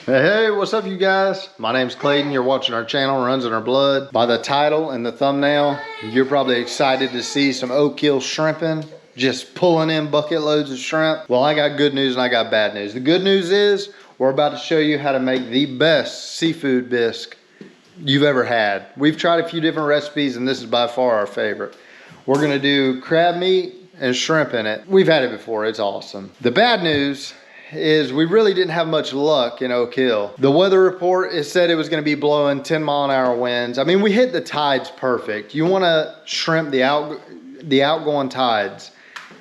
Hey, what's up you guys? My name's Clayton. You're watching our channel, Runs in Our Blood. By the title and the thumbnail, you're probably excited to see some Oak Hill shrimping, just pulling in bucket loads of shrimp. Well, I got good news and I got bad news. The good news is we're about to show you how to make the best seafood bisque you've ever had. We've tried a few different recipes and this is by far our favorite. We're gonna do crab meat and shrimp in it. We've had it before, it's awesome. The bad news is we really didn't have much luck in Oak Hill. The weather report, it said it was gonna be blowing 10-mile-an-hour winds. I mean, we hit the tides perfect. You wanna shrimp the outgoing tides.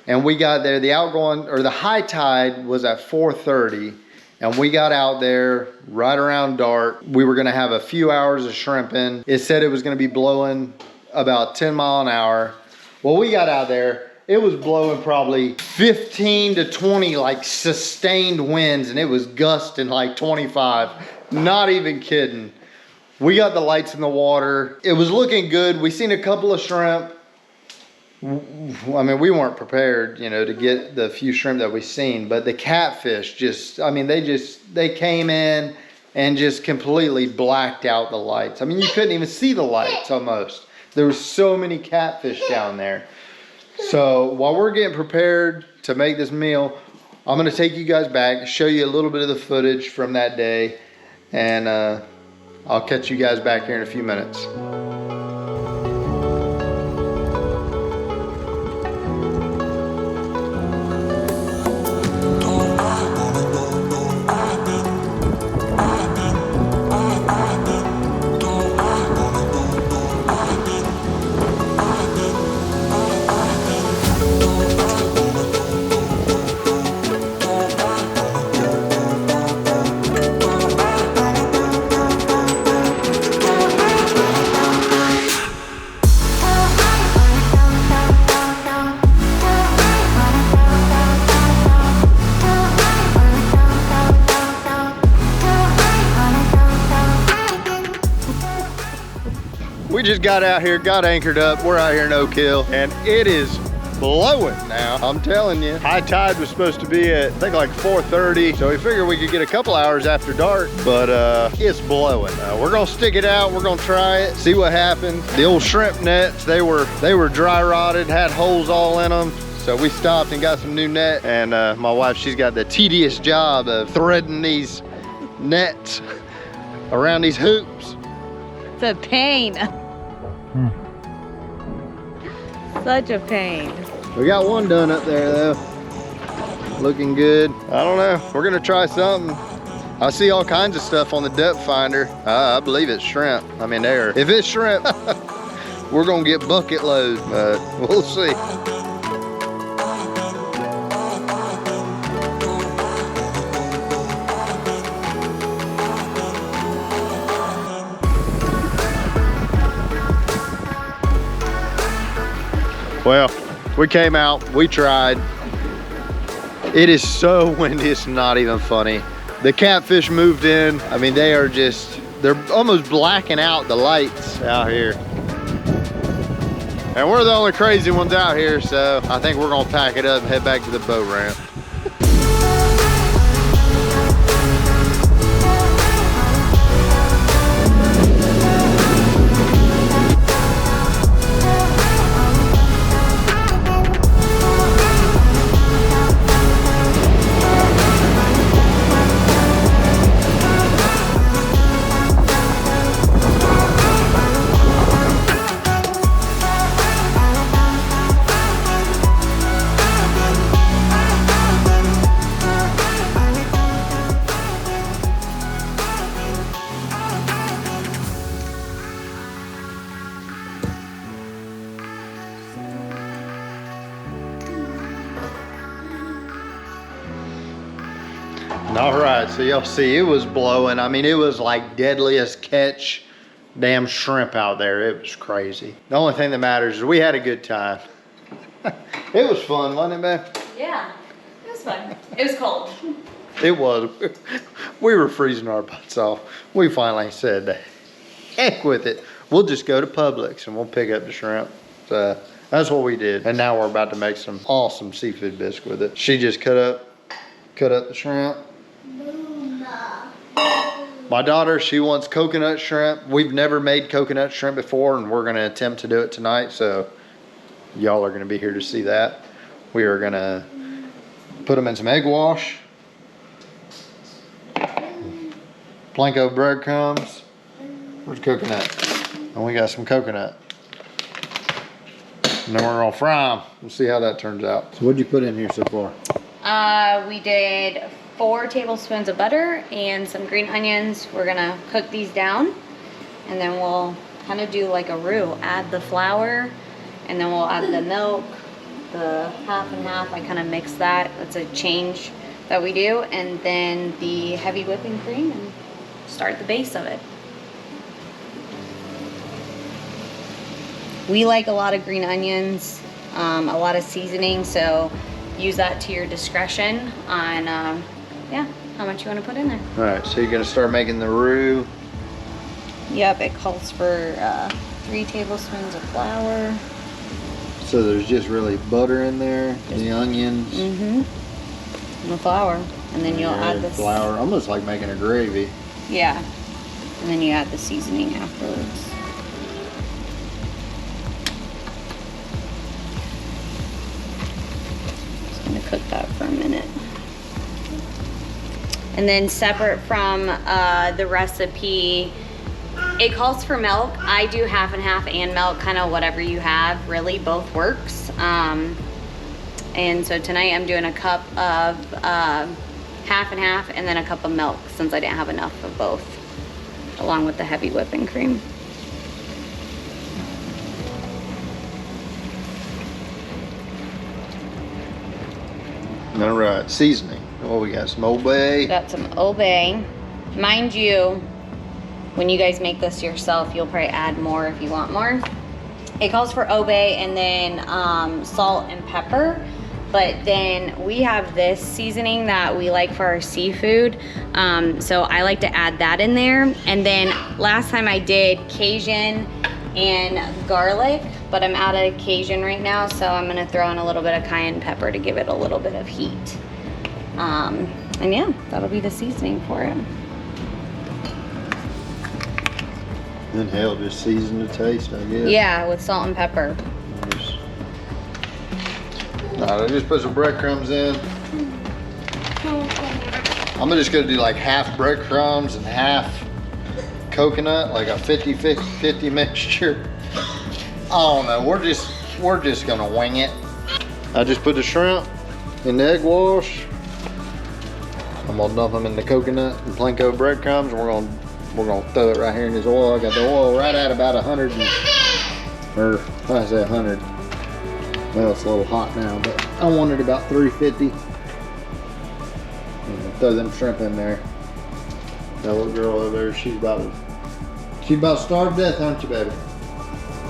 And we got there, the outgoing, or the high tide was at 4:30. And we got out there right around dark. We were gonna have a few hours of shrimping. It said it was gonna be blowing about 10 mile an hour. Well, we got out there, it was blowing probably 15 to 20 like sustained winds, and it was gusting like 25. Not even kidding. We got the lights in the water. It was looking good. We seen a couple of shrimp. I mean, we weren't prepared, you know, to get the few shrimp that we seen, but the catfish just, I mean, they came in and just completely blacked out the lights. I mean, you couldn't even see the lights almost. There was so many catfish down there. So while we're getting prepared to make this meal, I'm gonna take you guys back, show you a little bit of the footage from that day, and I'll catch you guys back here in a few minutes. We just got out here, got anchored up. We're out here in Oak Hill, and it is blowing now. I'm telling you. High tide was supposed to be at, I think, like 4:30. So we figured we could get a couple hours after dark, but it's blowing. We're gonna stick it out. We're gonna try it, see what happens. The old shrimp nets, they were dry rotted, had holes all in them. So we stopped and got some new net. And my wife, she's got the tedious job of threading these nets around these hoops. It's a pain. Such a pain. We got one done up there though. Looking good. I don't know. We're gonna try something. I see all kinds of stuff on the depth finder. I believe it's shrimp. I mean, if it's shrimp, we're gonna get bucket loads, but we'll see. Well, we came out, we tried. It is so windy, it's not even funny. The catfish moved in. I mean, they're almost blacking out the lights out here. And we're the only crazy ones out here, so I think we're gonna pack it up and head back to the boat ramp. All right, so y'all see it was blowing. I mean, it was like deadliest catch damn shrimp out there. It was crazy. The only thing that matters is we had a good time. It was fun, wasn't it, man? Yeah, it was fun. It was cold. It was. We were freezing our butts off. We finally said, heck with it. We'll just go to Publix and we'll pick up the shrimp. So that's what we did. And now we're about to make some awesome seafood bisque with it. She just cut up the shrimp. My daughter, she wants coconut shrimp. We've never made coconut shrimp before, and we're gonna attempt to do it tonight, so y'all are gonna be here to see that. We are gonna put them in some egg wash, Planko breadcrumbs. Where's coconut? And we got some coconut. And then we're gonna fry them. We'll see how that turns out. So what'd you put in here so far? We did 4 tablespoons of butter and some green onions. We're gonna cook these down, and then we'll kind of do like a roux. Add the flour, and then we'll add the milk, the half and half. I kind of mix that. That's a change that we do. And then the heavy whipping cream, and start the base of it. We like a lot of green onions, a lot of seasoning, so use that to your discretion on yeah, how much you want to put in there. All right, so you're gonna start making the roux. Yep, it calls for 3 tablespoons of flour. So there's just really butter in there, the onions. And the flour. And then you'll add the flour, almost like making a gravy. Yeah. And then you add the seasoning afterwards. Just gonna cook that for a minute. And then separate from the recipe, it calls for milk. I do half and half and milk, kind of whatever you have, really, both works. And so tonight I'm doing a cup of half and half, and then a cup of milk, since I didn't have enough of both, along with the heavy whipping cream. All right, seasoning. Oh, we got some Old Bay. Got some Old Bay. Mind you, when you guys make this yourself, you'll probably add more if you want more. It calls for Old Bay and then salt and pepper. But then we have this seasoning that we like for our seafood. So I like to add that in there. And then last time I did Cajun and garlic, but I'm out of Cajun right now, so I'm gonna throw in a little bit of cayenne pepper to give it a little bit of heat. And yeah, that'll be the seasoning for it. Then hell, just season to taste, I guess. Yeah, with salt and pepper. I just put some breadcrumbs in. I'm just gonna do like half breadcrumbs and half coconut, like a 50-50 mixture. I don't know, we're just gonna wing it. I just put the shrimp in the egg wash. I'm gonna dump them in the coconut and Planko breadcrumbs, and we're gonna throw it right here in this oil. I got the oil right at about 100, or I say 100. Well, it's a little hot now, but I wanted about 350. And throw them shrimp in there. That little girl over there, she's about starved to death, aren't you, baby?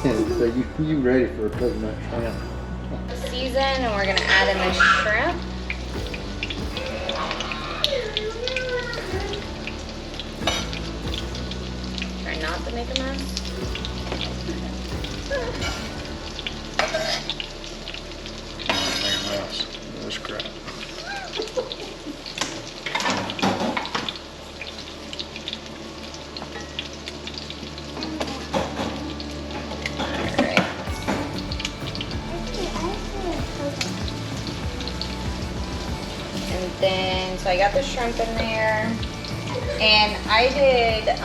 So you ready for a coconut shrimp? Season, and we're gonna add in the shrimp. Try not to make a mess. This crap. And then, so I got the shrimp in there, and I did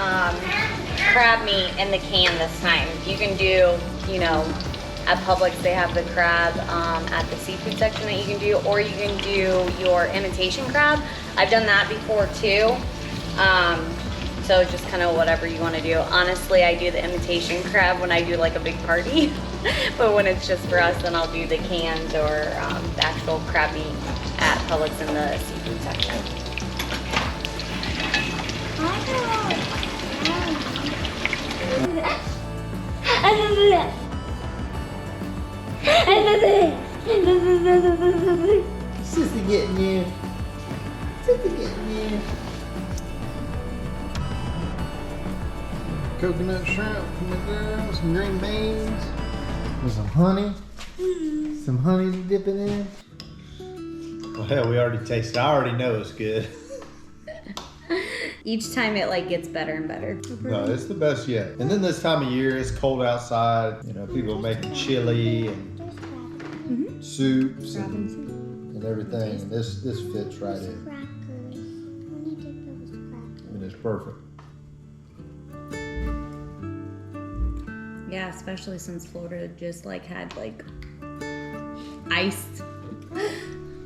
crab meat in the can this time. You can do, you know, at Publix they have the crab at the seafood section that you can do, or you can do your imitation crab. I've done that before too. So just kind of whatever you want to do. Honestly, I do the imitation crab when I do like a big party, but when it's just for us, then I'll do the cans or the actual crab meat at Publix in the seafood section. Sissy getting you. Sissy getting you. Coconut shrimp from the girl, some green beans, with some honey. Some honey to dip it in. Well, hell, we already tasted it. I already know it's good. Each time it like gets better and better. No, it's the best yet. And then this time of year, it's cold outside. You know, people are making chili and soups and everything. And this fits right in. And it's perfect. Yeah, especially since Florida just like had like iced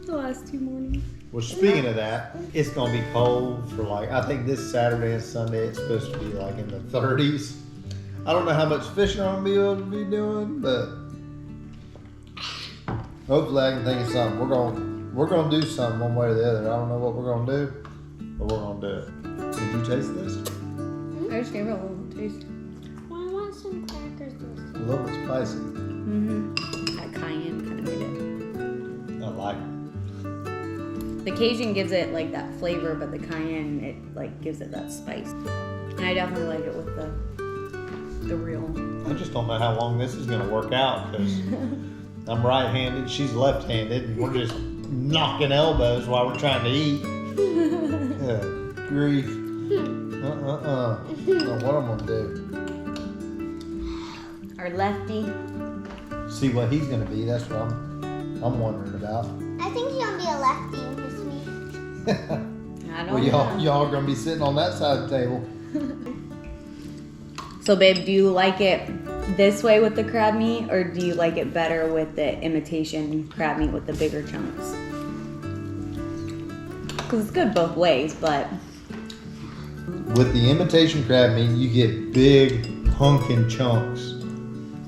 the last 2 mornings. Well, speaking of that, it's gonna be cold for like, I think this Saturday and Sunday it's supposed to be like in the 30s. I don't know how much fishing I'm gonna be able to be doing, but hopefully I can think of something. We're gonna do something one way or the other. I don't know what we're gonna do, but we're gonna do it. Did you taste this? I just gave it a little taste. Well, I want some crackers with A little bit spicy. That cayenne kind of made it. I like it. The Cajun gives it like that flavor, but the cayenne, it like gives it that spice. And I definitely like it with the real. I just don't know how long this is gonna work out because I'm right-handed, she's left-handed, and we're just knocking elbows while we're trying to eat. Good grief. I don't know what I'm gonna do. Our lefty. See what he's gonna be. That's what I'm wondering about. I think he's gonna be a lefty with me. I don't Well, know. y'all are gonna be sitting on that side of the table. So babe, do you like it this way with the crab meat, or do you like it better with the imitation crab meat with the bigger chunks? Because it's good both ways, but With the imitation crab meat, you get big hunking chunks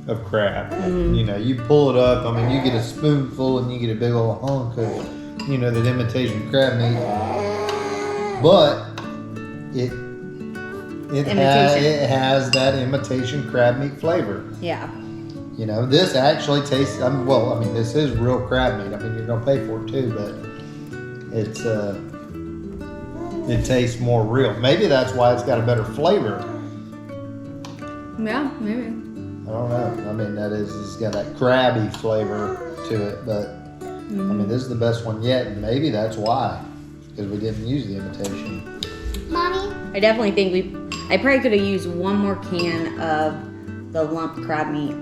of crab. You know, you pull it up. I mean, you get a spoonful and you get a big old hunk of, you know, that imitation crab meat. But it has that imitation crab meat flavor. yeah. You know, this actually tastes. Well, I mean, this is real crab meat. I mean, you're gonna pay for it too, but it tastes more real. Maybe that's why it's got a better flavor. Yeah, maybe. I don't know. I mean, it's got that crabby flavor to it, but I mean, this is the best one yet, and maybe that's why, because we didn't use the imitation. Mommy, I definitely think I probably could have used one more can of the lump crab meat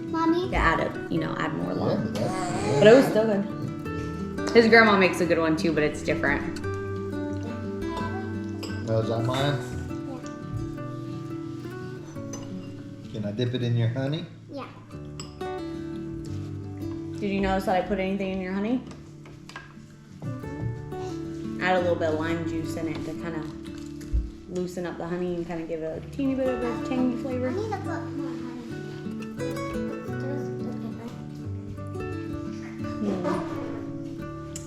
Mommy. to add more Yeah, lump. but But it was still good. His grandma makes a good one too, but it's different. oh, is that mine? Can I dip it in your honey? Yeah. Did you notice that I put anything in your honey? Add a little bit of lime juice in it to kind of loosen up the honey and kind of give it a teeny bit of a tangy flavor. I need to put more honey.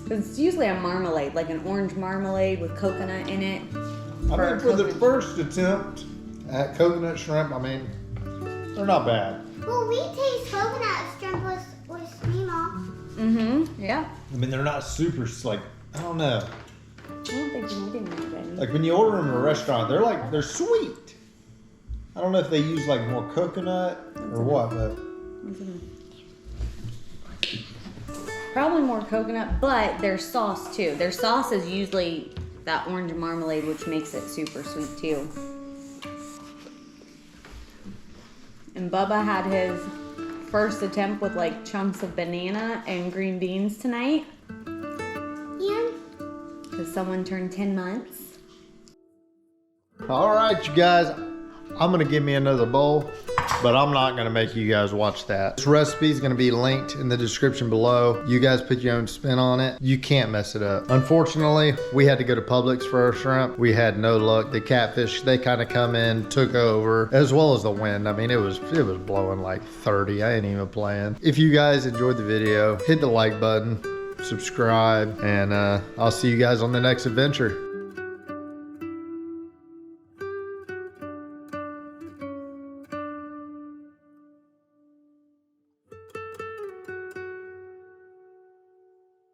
It's usually a marmalade, like an orange marmalade with coconut in it. I mean, for the first attempt at coconut shrimp, I mean, they're not bad. Well, we taste coconut shrimp with Mima. Yeah. I mean, they're not super, like, I don't know. I don't think you need any. Like when you order them in a restaurant, they're sweet. I don't know if they use like more coconut or what, but Probably more coconut, but their sauce too. Their sauce is usually that orange marmalade, which makes it super sweet too. And Bubba had his first attempt with like chunks of banana and green beans tonight. Yeah. Because someone turned 10 months. all right, you guys, I'm gonna give me another bowl, but I'm not gonna make you guys watch that. This recipe is gonna be linked in the description below. You guys put your own spin on it. You can't mess it up. Unfortunately, we had to go to Publix for our shrimp. We had no luck. The catfish, they kind of come in, took over, as well as the wind. I mean, it was blowing like 30. I ain't even playing. If you guys enjoyed the video, hit the like button, subscribe, and I'll see you guys on the next adventure.